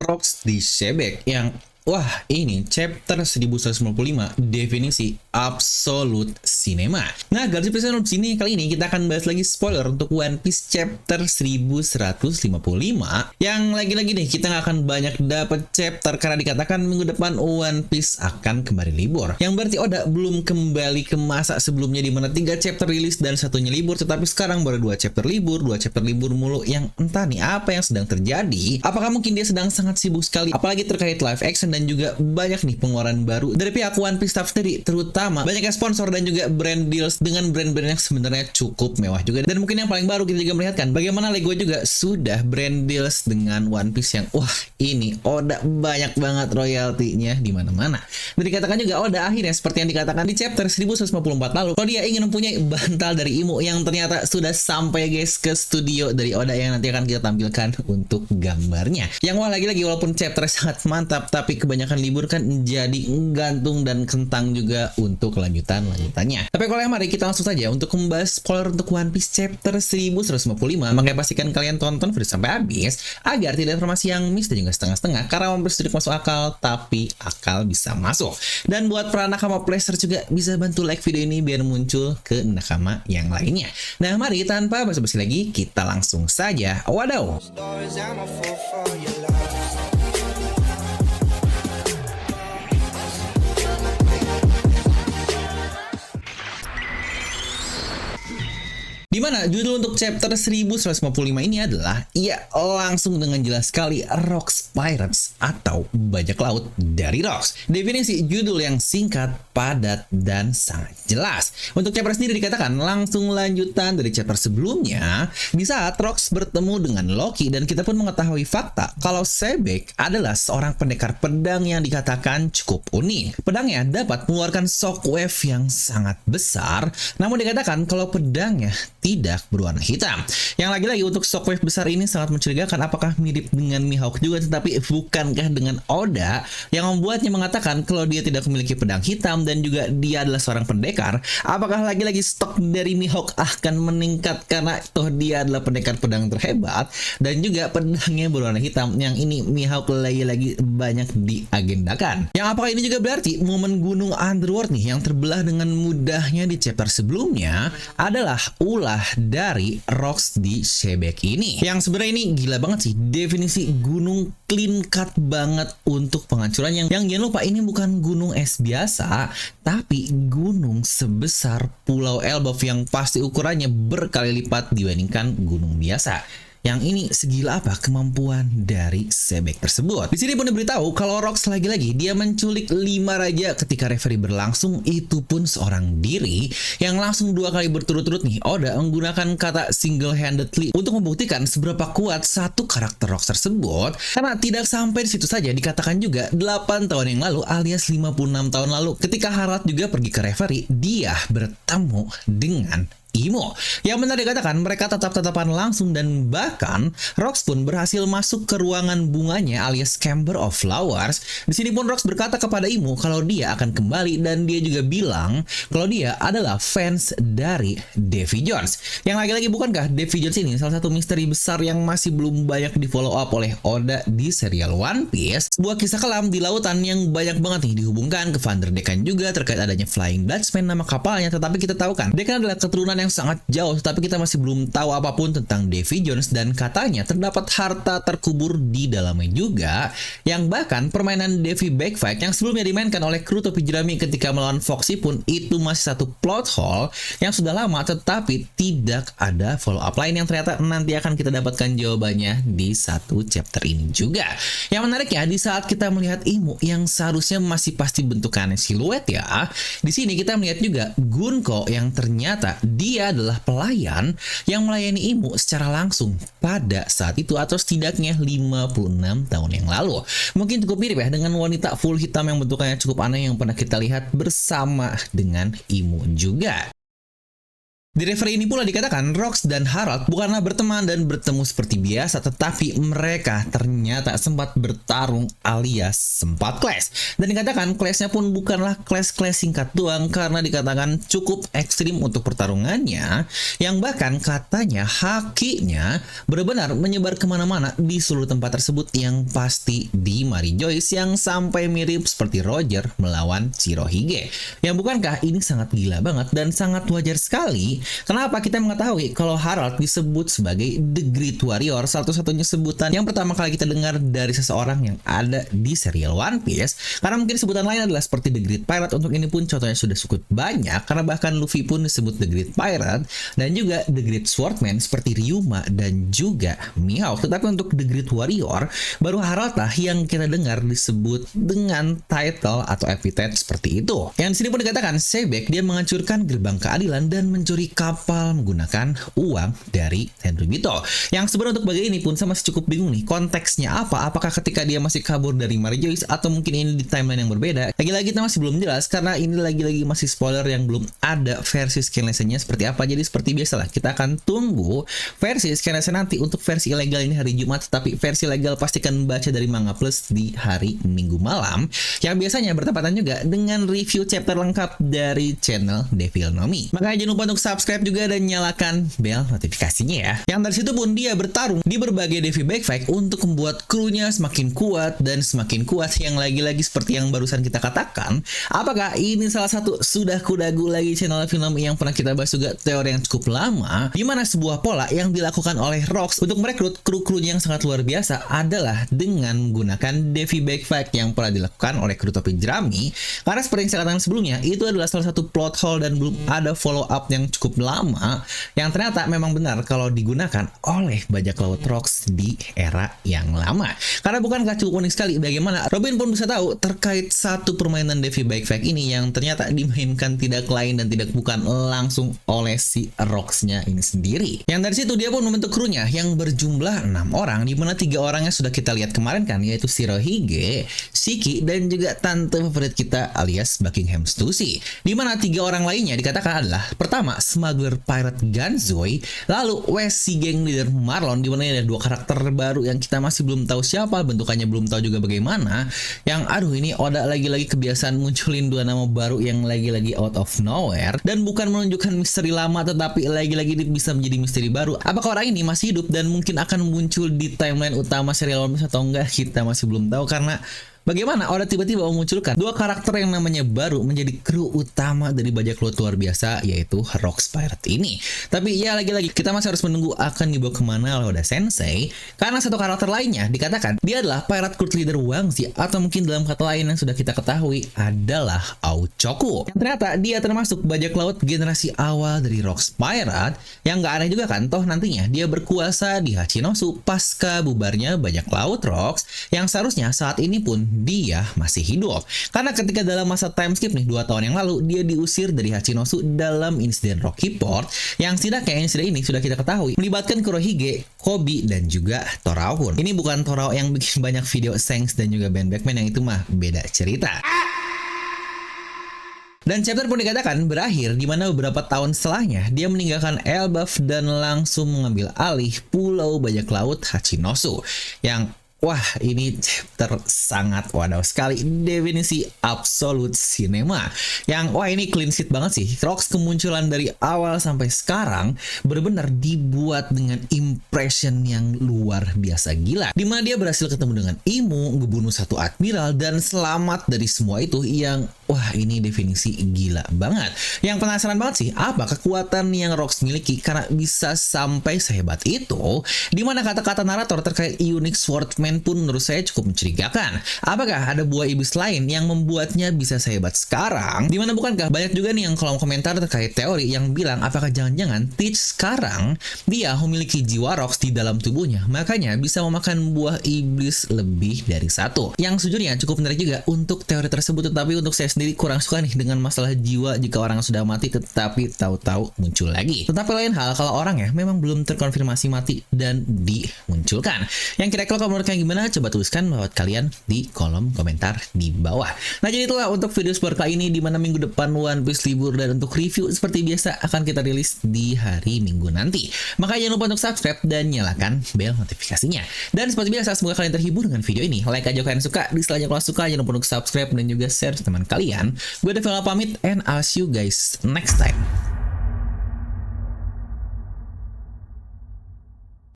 Rocks di Shebek yang wah, ini chapter 1155 definisi absolute cinema. Nah, guys, episode sini kali ini kita akan bahas lagi spoiler untuk One Piece chapter 1155 yang lagi-lagi nih kita nggak akan banyak dapat chapter karena dikatakan minggu depan One Piece akan kembali libur. Yang berarti Oda belum kembali ke masa sebelumnya di mana 3 chapter rilis dan satunya libur, tetapi sekarang baru 2 chapter libur mulu yang entah nih apa yang sedang terjadi. Apakah mungkin dia sedang sangat sibuk sekali apalagi terkait live action dan juga banyak nih pengeluaran baru dari pihak One Piece staff tadi, terutama banyaknya sponsor dan juga brand deals dengan brand-brand yang sebenarnya cukup mewah juga. Dan mungkin yang paling baru kita juga melihatkan bagaimana Lego juga sudah brand deals dengan One Piece yang wah ini Oda banyak banget royaltinya di mana-mana. Dan dikatakan juga Oda akhirnya seperti yang dikatakan di chapter 1154 lalu kalau dia ingin mempunyai bantal dari Imo yang ternyata sudah sampai guys ke studio dari Oda yang nanti akan kita tampilkan untuk gambarnya. Yang wah lagi-lagi walaupun chapter sangat mantap tapi kebanyakan libur kan jadi gantung dan kentang juga untuk lanjutannya. Tapi kalau yang mari kita langsung saja untuk membahas spoiler untuk One Piece chapter 1155. Makanya pastikan kalian tonton video sampai habis agar tidak informasi yang miss dan juga setengah-setengah karena One Piece sudah masuk akal tapi akal bisa masuk. Dan buat para nakama player juga bisa bantu like video ini biar muncul ke nakama yang lainnya. Nah mari tanpa basa-basi lagi kita langsung saja wadaw. Dimana judul untuk chapter 1155 ini adalah ya langsung dengan jelas sekali Rocks Pirates atau bajak laut dari Rocks. Definisi judul yang singkat, padat, dan sangat jelas. Untuk chapter sendiri dikatakan langsung lanjutan dari chapter sebelumnya di saat Rocks bertemu dengan Loki dan kita pun mengetahui fakta kalau Shebek adalah seorang pendekar pedang yang dikatakan cukup unik. Pedangnya dapat mengeluarkan shockwave yang sangat besar, namun dikatakan kalau pedangnya tidak berwarna hitam. Yang lagi-lagi untuk shockwave besar ini sangat mencurigakan apakah mirip dengan Mihawk juga, tetapi bukankah dengan Oda yang membuatnya mengatakan kalau dia tidak memiliki pedang hitam dan juga dia adalah seorang pendekar, apakah lagi-lagi stok dari Mihawk akan meningkat karena toh dia adalah pendekar pedang terhebat dan juga pedangnya berwarna hitam yang ini Mihawk lagi-lagi banyak diagendakan. Yang apakah ini juga berarti momen gunung Underworld nih yang terbelah dengan mudahnya di chapter sebelumnya adalah ulah dari Rocks di Shebek ini. Yang sebenarnya ini gila banget sih, definisi gunung clean cut banget untuk penghancuran yang jangan lupa ini bukan gunung es biasa, tapi gunung sebesar Pulau Elbaf yang pasti ukurannya berkali lipat dibandingkan gunung biasa. Yang ini segila apa kemampuan dari Shebek tersebut. Di sini pun diberitahu kalau Rocks lagi-lagi dia menculik 5 raja ketika referee berlangsung, itu pun seorang diri yang langsung 2 kali berturut-turut nih Oda menggunakan kata single-handedly untuk membuktikan seberapa kuat satu karakter Rocks tersebut. Karena tidak sampai di situ saja, dikatakan juga 8 tahun yang lalu alias 56 tahun lalu ketika Harald juga pergi ke referee, dia bertemu dengan Imo. Yang benar dikatakan mereka tetap-tetapan langsung dan bahkan Rocks pun berhasil masuk ke ruangan bunganya alias Chamber of Flowers. Di sini pun Rocks berkata kepada Imo kalau dia akan kembali dan dia juga bilang kalau dia adalah fans dari Davy Jones. Yang lagi-lagi bukankah Davy Jones ini salah satu misteri besar yang masih belum banyak di follow up oleh Oda di serial One Piece? Sebuah kisah kelam di lautan yang banyak banget nih dihubungkan ke Vander Dekan juga terkait adanya Flying Dutchman nama kapalnya, tetapi kita tahu kan Dekan adalah keturunan yang sangat jauh, tapi kita masih belum tahu apapun tentang Davy Jones dan katanya terdapat harta terkubur di dalamnya juga, yang bahkan permainan Davy Backfight yang sebelumnya dimainkan oleh kru topi jerami ketika melawan Foxy pun itu masih satu plot hole yang sudah lama tetapi tidak ada follow up lain yang ternyata nanti akan kita dapatkan jawabannya di satu chapter ini juga. Yang menariknya di saat kita melihat Imo yang seharusnya masih pasti bentukannya siluet ya, di sini kita melihat juga Gunko yang ternyata dia adalah pelayan yang melayani Imo secara langsung pada saat itu atau setidaknya 56 tahun yang lalu. Mungkin cukup mirip ya dengan wanita full hitam yang bentukannya cukup aneh yang pernah kita lihat bersama dengan Imo juga. Di referee ini pula dikatakan Rox dan Harald bukanlah berteman dan bertemu seperti biasa, tetapi mereka ternyata sempat bertarung alias sempat clash. Dan dikatakan clashnya pun bukanlah clash singkat doang, karena dikatakan cukup ekstrim untuk pertarungannya, yang bahkan katanya hakinya benar-benar menyebar kemana-mana di seluruh tempat tersebut, yang pasti di Mary Joyce, yang sampai mirip seperti Roger melawan Shirohige. Yang bukankah ini sangat gila banget dan sangat wajar sekali. Kenapa kita mengetahui kalau Harald disebut sebagai The Great Warrior, satu-satunya sebutan yang pertama kali kita dengar dari seseorang yang ada di serial One Piece. Karena mungkin sebutan lain adalah seperti The Great Pirate. Untuk ini pun contohnya sudah cukup banyak, karena bahkan Luffy pun disebut The Great Pirate, dan juga The Great Swordman seperti Ryuma dan juga Mihawk. Tetapi untuk The Great Warrior, baru Harald lah yang kita dengar disebut dengan title atau epithet seperti itu. Yang di sini pun dikatakan Sebek dia menghancurkan gerbang keadilan dan mencuri kapal menggunakan uang dari Tenryubito. Yang sebenarnya untuk bagian ini pun saya masih cukup bingung nih, konteksnya apa? Apakah ketika dia masih kabur dari Mary Joyce, atau mungkin ini di timeline yang berbeda? Lagi-lagi kita masih belum jelas, karena ini lagi-lagi masih spoiler yang belum ada versi scanlessnya seperti apa. Jadi seperti biasalah, kita akan tunggu versi scanless nanti. Untuk versi ilegal ini hari Jumat, tapi versi legal pastikan baca dari Manga Plus di hari Minggu malam, yang biasanya bertepatan juga dengan review chapter lengkap dari channel Devil No Mi. Makanya jangan lupa untuk subscribe juga dan nyalakan bel notifikasinya ya. Yang dari situ pun dia bertarung di berbagai Devi Backpack untuk membuat krunya semakin kuat dan semakin kuat, yang lagi-lagi seperti yang barusan kita katakan. Apakah ini salah satu sudah kudagu lagi channel film yang pernah kita bahas juga, teori yang cukup lama, di mana sebuah pola yang dilakukan oleh Rox untuk merekrut kru-krunya yang sangat luar biasa adalah dengan menggunakan Devi Backpack yang pernah dilakukan oleh kru topi jerami. Karena seperti yang saya katakan sebelumnya, itu adalah salah satu plot hole dan belum ada follow up yang cukup lama, yang ternyata memang benar kalau digunakan oleh bajak laut Rox di era yang lama. Karena bukankah cukup unik sekali bagaimana Robin pun bisa tahu terkait satu permainan Devi Backpack ini yang ternyata dimainkan tidak lain dan tidak bukan langsung oleh si Rox-nya ini sendiri. Yang dari situ dia pun membentuk krunya yang berjumlah 6 orang, di mana 3 orangnya sudah kita lihat kemarin kan, yaitu Shirohige, Shiki, dan juga tante favorit kita alias Buckingham Stussy. Di mana 3 orang lainnya dikatakan adalah pertama smuggler pirate Ganzoi, lalu West si geng leader Marlon, di mana ada 2 karakter baru yang kita masih belum tahu siapa, bentukannya belum tahu juga bagaimana. Yang aduh, ini Oda lagi-lagi kebiasaan munculin 2 nama baru yang lagi-lagi out of nowhere dan bukan menunjukkan misteri lama, tetapi lagi-lagi bisa menjadi misteri baru. Apakah orang ini masih hidup dan mungkin akan muncul di timeline utama serial One Piece atau enggak, kita masih belum tahu. Karena bagaimana Oda tiba-tiba memunculkan 2 karakter yang namanya baru menjadi kru utama dari bajak laut luar biasa, yaitu Rox Pirate ini. Tapi ya lagi-lagi kita masih harus menunggu akan dibawa kemana oleh Oda Sensei, karena satu karakter lainnya dikatakan dia adalah pirate cult leader Wangzi, atau mungkin dalam kata lain yang sudah kita ketahui adalah Aochoku. Yang ternyata dia termasuk bajak laut generasi awal dari Rox Pirate, yang gak aneh juga kan, toh nantinya dia berkuasa di Hachinosu pasca bubarnya bajak laut Rox, yang seharusnya saat ini pun dia masih hidup. Karena ketika dalam masa time skip nih 2 tahun yang lalu, dia diusir dari Hachinosu dalam insiden Rocky Port, yang setidaknya insiden ini sudah kita ketahui melibatkan Kurohige, Koby, dan juga Torao pun. Ini bukan Torao yang bikin banyak video Shanks dan juga Ben Beckman, yang itu mah beda cerita. Dan chapter pun dikatakan berakhir di mana beberapa tahun setelahnya dia meninggalkan Elbaf dan langsung mengambil alih pulau bajak laut Hachinosu. Yang wah, ini chapter sangat wadaw sekali, definisi absolute cinema. Yang wah, ini clean sheet banget sih. Rox kemunculan dari awal sampai sekarang benar-benar dibuat dengan impression yang luar biasa gila. Dimana dia berhasil ketemu dengan Imu, ngebunuh satu admiral, dan selamat dari semua itu, yang wah, ini definisi gila banget. Yang penasaran banget sih, apa kekuatan yang Rox miliki karena bisa sampai sehebat itu. Dimana kata-kata narator terkait Unique Swordman pun menurut saya cukup mencurigakan. Apakah ada buah iblis lain yang membuatnya bisa sehebat sekarang? Dimana bukankah banyak juga nih yang kolom komentar terkait teori yang bilang apakah jangan-jangan Teach sekarang dia memiliki jiwa Rox di dalam tubuhnya, makanya bisa memakan buah iblis lebih dari 1. Yang sejujurnya cukup menarik juga untuk teori tersebut, tetapi untuk saya sendiri kurang suka nih dengan masalah jiwa jika orang sudah mati tetapi tahu-tahu muncul lagi. Tetapi lain hal kalau orang ya memang belum terkonfirmasi mati dan dimunculkan. Yang kira-kira kalau menurut kalian gimana? Coba tuliskan pendapat kalian di kolom komentar di bawah. Nah, jadi itulah untuk video spoiler kali ini, di mana minggu depan One Piece libur dan untuk review seperti biasa akan kita rilis di hari Minggu nanti. Maka jangan lupa untuk subscribe dan nyalakan bel notifikasinya. Dan seperti biasa, semoga kalian terhibur dengan video ini. Like aja kalau kalian suka, dislike aja kalau suka, jangan lupa untuk subscribe dan juga share ke teman kalian. Gue Devil pamit, and I'll see you guys next time.